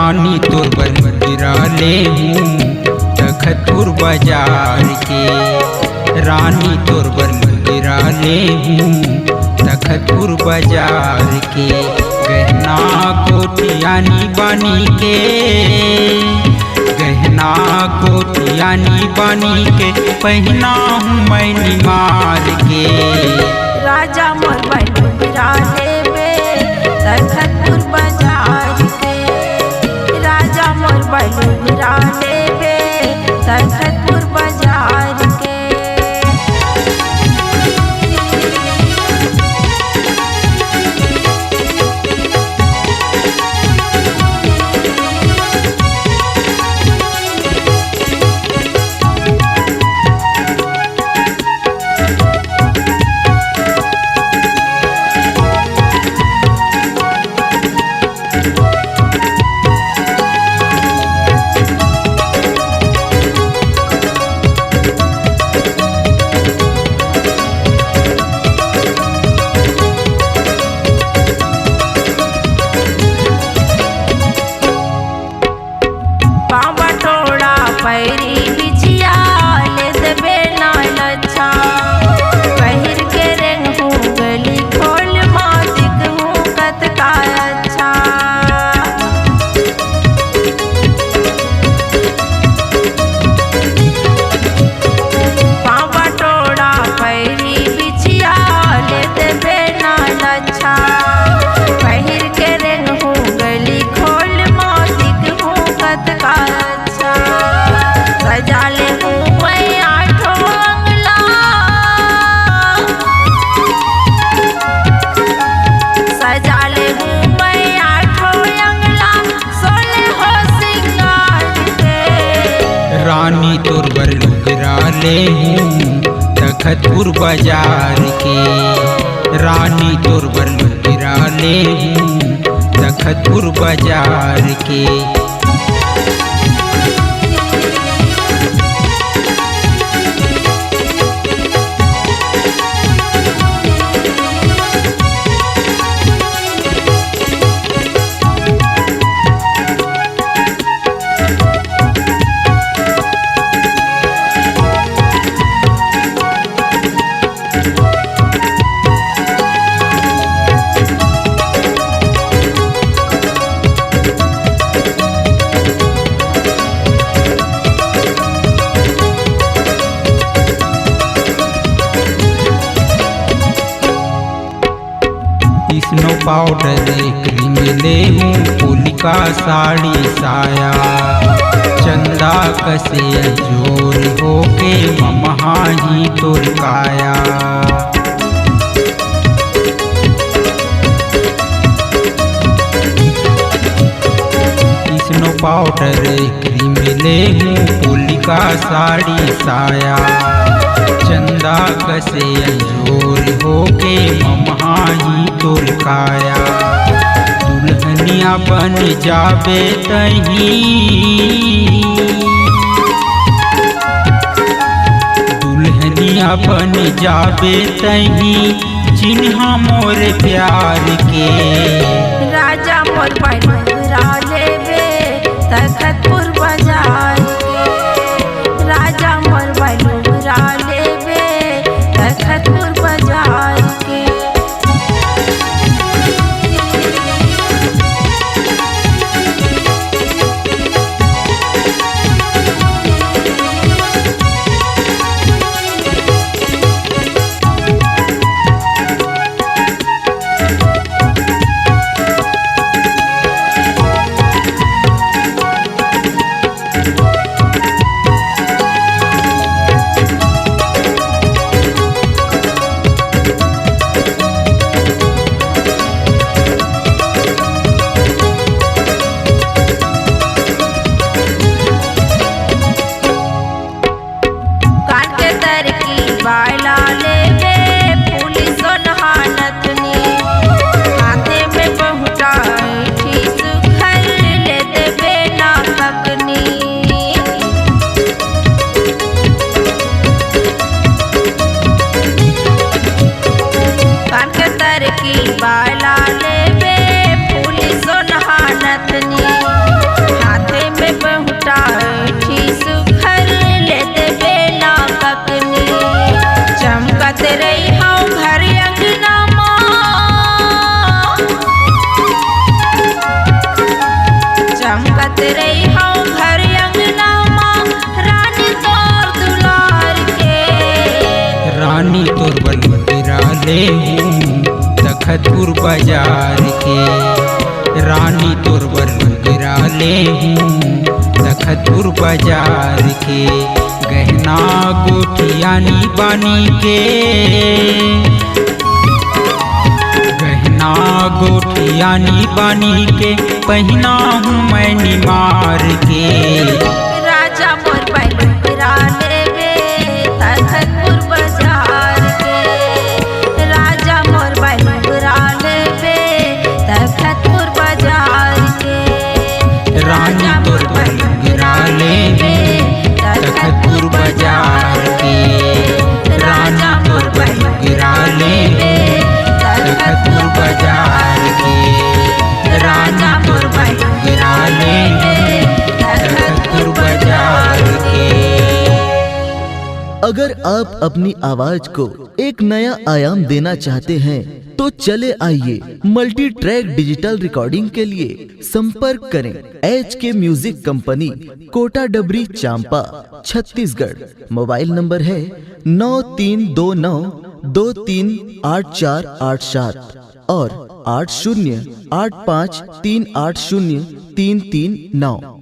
रानी तोर बर गिरा ले हूँ तखतपुर बाजार के। रानी तोर बर गिरा ले हूँ तखतपुर बाजार के। गहना कोठियानी बानी के, गहना कोठियानी बानी के पहना हूँ मैं निमार के। राजा मोर बन गिरा लेबे तखतपुर बाजार के। राजा मोर बन गिरा लेबे तखतपुर बाजार के। पैरी बिछिया ले देबे ना लच्छा। पहिर के रंग हूँ गली खोल मासिक हूँ कत का अच्छा। पावा टोड़ा पैरी बिछिया ले देबे ना लच्छा। पहिर के रंग हूँ गली खोल मासिक हूँ कत का अच्छा। सजा ले हूँ मैं आठों अंगला, सजा ले हूँ मैं आठों अंगला सोले हो सिंगार के। रानी तोर बर गिरा ले हूँ तखतपुर बाजार के। रानी तोर बर गिरा ले हूँ तखतपुर बाजार के। स्नो पाउडर क्रीम ले हूँ पोलिका साड़ी साया। चंदा कसे जोर होके ममहा ही तोर काया। स्नो पाउडर क्रीम ले हूँ पोलिका साड़ी साया। चंदा कसे जोर होके ममहा ही तोर काया। दुल्हनिया बन जाबे तही, दुल्हनिया बन जाबे तही चिन्हा मोर प्यार के। राजा मोर बन गिरा लेबे तखतपुर बाजार के। राजा मोर बन गिरा लेबे तखतपुर बाजार के। गिराले हूँ तखतपुर बाजार के। रानी तोरवर गिराले हूँ तखतपुर बाजार के। गहना गोठियानी बानी के, गहना गोठियानी बानी के पहना हूँ मैं निमार के। राजा मोर बैलून गिराले वे तखतपुर बाजार के। राजा मोर बैलून गिराले वे तखतपुर बाजार के। रानी तोर बैलून गिराले वे तखतपुर बाजार के। रानी तोर बैलून गिराले वे तखतपुर बाजार के। रानी तोर बैलून गिराले वे तखतपुर बाजार के। अगर आप अपनी आवाज को एक नया आयाम देना चाहते हैं तो चले आइए मल्टी ट्रैक डिजिटल रिकॉर्डिंग के लिए संपर्क करें HK म्यूजिक कंपनी, कोटा डबरी, चांपा, छत्तीसगढ़। मोबाइल नंबर है 9329238487 और 8085380339।